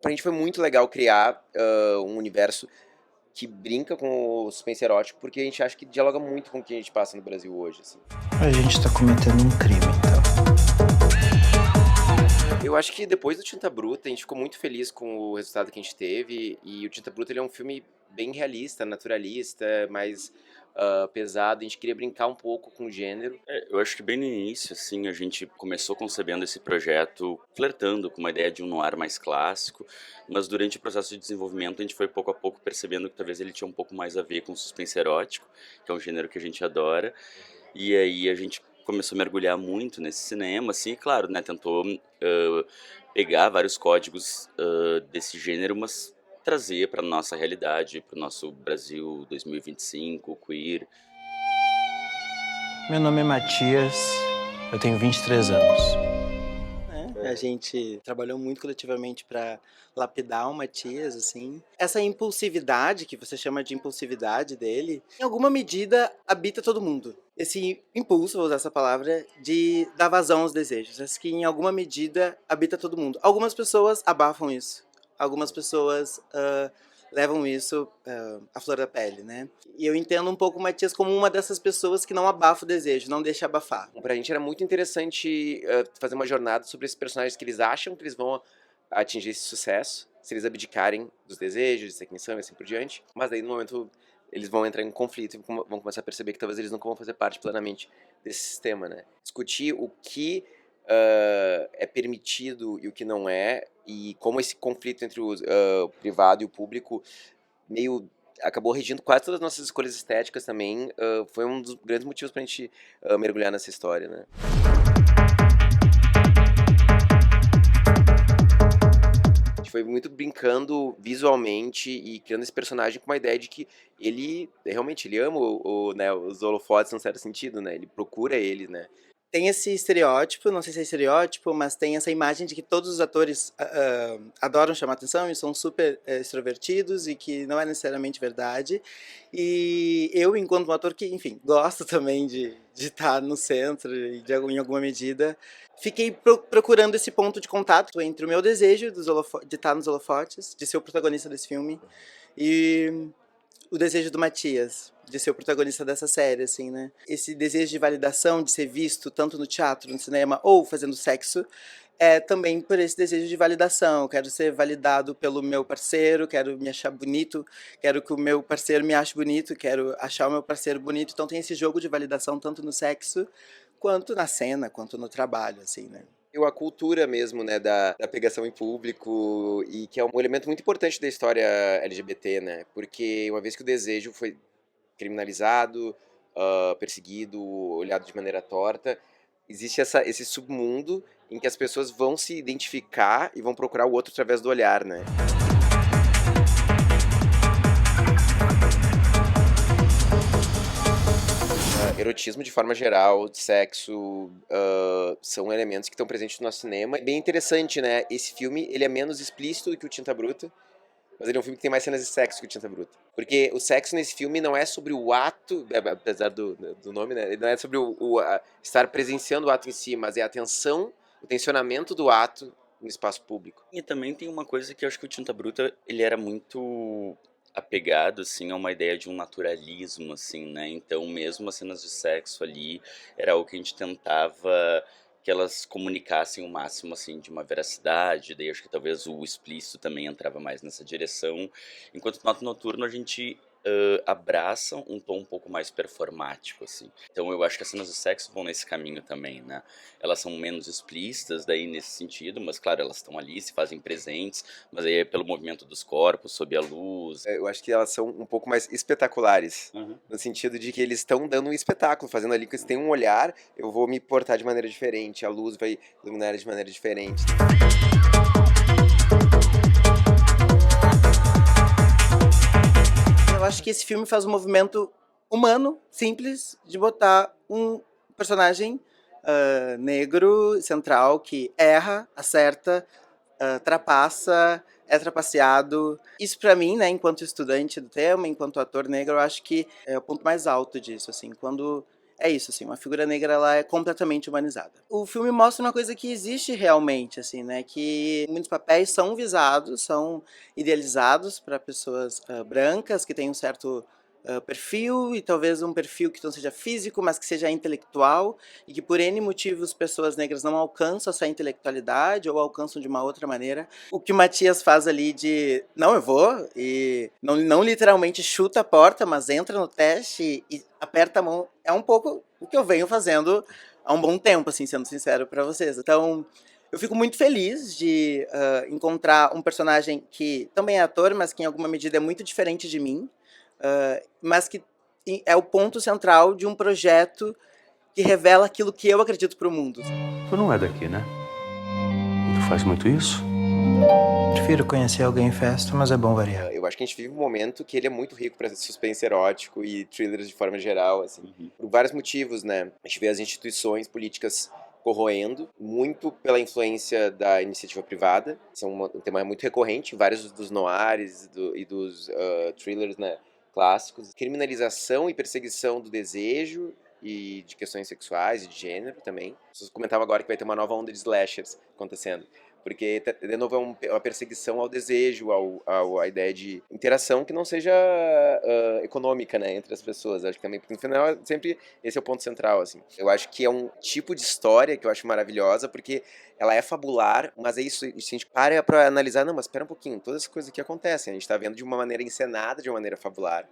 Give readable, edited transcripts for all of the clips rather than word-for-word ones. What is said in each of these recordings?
Pra gente foi muito legal criar um universo que brinca com o suspense erótico, porque a gente acha que dialoga muito com o que a gente passa no Brasil hoje, assim. A gente tá cometendo um crime, então. Eu acho que depois do Tinta Bruta, a gente ficou muito feliz com o resultado que a gente teve, e o Tinta Bruta ele é um filme bem realista, naturalista, mais pesado, a gente queria brincar um pouco com o gênero. Eu acho que bem no início, assim, a gente começou concebendo esse projeto flertando com uma ideia de um noir mais clássico, mas durante o processo de desenvolvimento a gente foi pouco a pouco percebendo que talvez ele tinha um pouco mais a ver com suspense erótico, que é um gênero que a gente adora, e aí a gente começou a mergulhar muito nesse cinema, assim, e claro, né, tentou pegar vários códigos desse gênero, mas trazer para nossa realidade, para o nosso Brasil 2025, queer. Meu nome é Matias, eu tenho 23 anos. A gente trabalhou muito coletivamente para lapidar o Matias, assim. Essa impulsividade, que você chama de impulsividade dele, em alguma medida habita todo mundo. Esse impulso, vou usar essa palavra, de dar vazão aos desejos. Acho que em alguma medida habita todo mundo. Algumas pessoas abafam isso. Algumas pessoas levam isso à flor da pele, né? E eu entendo um pouco o Matias como uma dessas pessoas que não abafa o desejo, não deixa abafar. Pra gente era muito interessante fazer uma jornada sobre esses personagens que eles acham que eles vão atingir esse sucesso, se eles abdicarem dos desejos, de ser quem são e assim por diante. Mas aí no momento eles vão entrar em conflito e vão começar a perceber que talvez eles nunca vão fazer parte plenamente desse sistema, né? Discutir o que é permitido e o que não é, e como esse conflito entre o privado e o público meio acabou regindo quase todas as nossas escolhas estéticas também, foi um dos grandes motivos pra gente mergulhar nessa história, né? A gente foi muito brincando visualmente e criando esse personagem com uma ideia de que ele realmente ele ama né, os holofotes num certo sentido, né? Ele procura eles, né? Tem esse estereótipo, não sei se é estereótipo, mas tem essa imagem de que todos os atores adoram chamar atenção e são super extrovertidos e que não é necessariamente verdade. E eu, enquanto um ator que, enfim, gosto também de estar no centro e em alguma medida, fiquei procurando esse ponto de contato entre o meu desejo de estar nos holofotes, de ser o protagonista desse filme, e o desejo do Matias, de ser o protagonista dessa série, assim, né? Esse desejo de validação, de ser visto tanto no teatro, no cinema ou fazendo sexo, é também por esse desejo de validação. Eu quero ser validado pelo meu parceiro, quero me achar bonito, quero que o meu parceiro me ache bonito, quero achar o meu parceiro bonito. Então tem esse jogo de validação tanto no sexo, quanto na cena, quanto no trabalho, assim, né? E a cultura mesmo, né, da pegação em público, e que é um elemento muito importante da história LGBT, né? Porque uma vez que o desejo foi criminalizado, perseguido, olhado de maneira torta, existe esse submundo em que as pessoas vão se identificar e vão procurar o outro através do olhar, né? Erotismo de forma geral, sexo, são elementos que estão presentes no nosso cinema. É bem interessante, né? Esse filme, ele é menos explícito do que o Tinta Bruta, mas ele é um filme que tem mais cenas de sexo que o Tinta Bruta. Porque o sexo nesse filme não é sobre o ato, apesar do nome, né? Ele não é sobre estar presenciando o ato em si, mas é a tensão, o tensionamento do ato no espaço público. E também tem uma coisa que eu acho que o Tinta Bruta, ele era muito apegado, assim, a uma ideia de um naturalismo, assim, né? Então, mesmo as cenas de sexo ali, era algo que a gente tentava que elas comunicassem o máximo, assim, de uma veracidade, daí acho que talvez o explícito também entrava mais nessa direção. Enquanto no Ato Noturno a gente abraça um tom um pouco mais performático, assim. Então eu acho que as cenas de sexo vão nesse caminho também, né? Elas são menos explícitas daí nesse sentido, mas claro, elas estão ali, se fazem presentes, mas aí é pelo movimento dos corpos, sob a luz. Eu acho que elas são um pouco mais espetaculares, Uhum. no sentido de que eles estão dando um espetáculo, fazendo ali que eles têm um olhar, eu vou me portar de maneira diferente, a luz vai iluminar de maneira diferente. Eu acho que esse filme faz um movimento humano, simples, de botar um personagem negro, central, que erra, acerta, trapassa, é trapaceado. Isso pra mim, né, enquanto estudante do tema, enquanto ator negro, eu acho que é o ponto mais alto disso, assim, quando é isso, assim, uma figura negra ela é completamente humanizada. O filme mostra uma coisa que existe realmente, assim, né, que muitos papéis são visados, são idealizados para pessoas brancas que têm um certo perfil, e talvez um perfil que não seja físico, mas que seja intelectual, e que por N motivos pessoas negras não alcançam essa intelectualidade ou alcançam de uma outra maneira. O que o Matias faz ali de, não, eu vou, e não literalmente chuta a porta, mas entra no teste e aperta a mão, é um pouco o que eu venho fazendo há um bom tempo, assim, sendo sincero para vocês. Então, eu fico muito feliz de encontrar um personagem que também é ator, mas que em alguma medida é muito diferente de mim, mas que é o ponto central de um projeto que revela aquilo que eu acredito pro mundo. Tu não é daqui, né? Tu faz muito isso? Prefiro conhecer alguém em festa, mas é bom variar. Eu acho que a gente vive um momento que ele é muito rico para suspense erótico e thrillers de forma geral, assim, por vários motivos, né? A gente vê as instituições políticas corroendo, muito pela influência da iniciativa privada. Isso é um tema muito recorrente em vários dos noirs e dos thrillers, né, clássicos. Criminalização e perseguição do desejo e de questões sexuais e de gênero também. Vocês comentavam agora que vai ter uma nova onda de slashers acontecendo. Porque, de novo, é uma perseguição ao desejo, à ideia de interação que não seja econômica, né, entre as pessoas. Acho que também, porque no final, sempre esse é o ponto central, assim. Eu acho que é um tipo de história que eu acho maravilhosa, porque ela é fabular, mas é isso, se a gente para pra analisar, não, mas espera um pouquinho, todas as coisas que acontecem, a gente tá vendo de uma maneira encenada, de uma maneira fabular.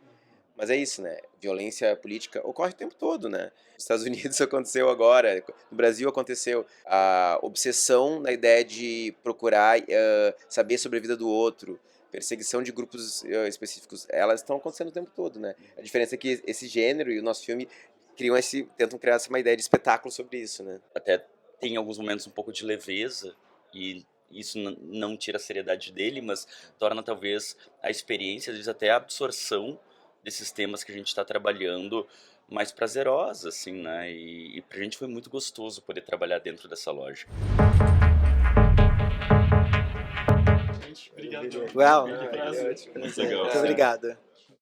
Mas é isso, né? Violência política ocorre o tempo todo, né? Nos Estados Unidos aconteceu agora, no Brasil aconteceu a obsessão na ideia de procurar saber sobre a vida do outro, perseguição de grupos específicos, elas estão acontecendo o tempo todo, né? A diferença é que esse gênero e o nosso filme tentam criar uma ideia de espetáculo sobre isso, né? Até tem alguns momentos um pouco de leveza, e isso não tira a seriedade dele, mas torna talvez a experiência, às vezes até a absorção desses temas que a gente está trabalhando mais prazerosa, assim, né? E pra gente foi muito gostoso poder trabalhar dentro dessa lógica. Uau! Muito legal. Muito obrigado.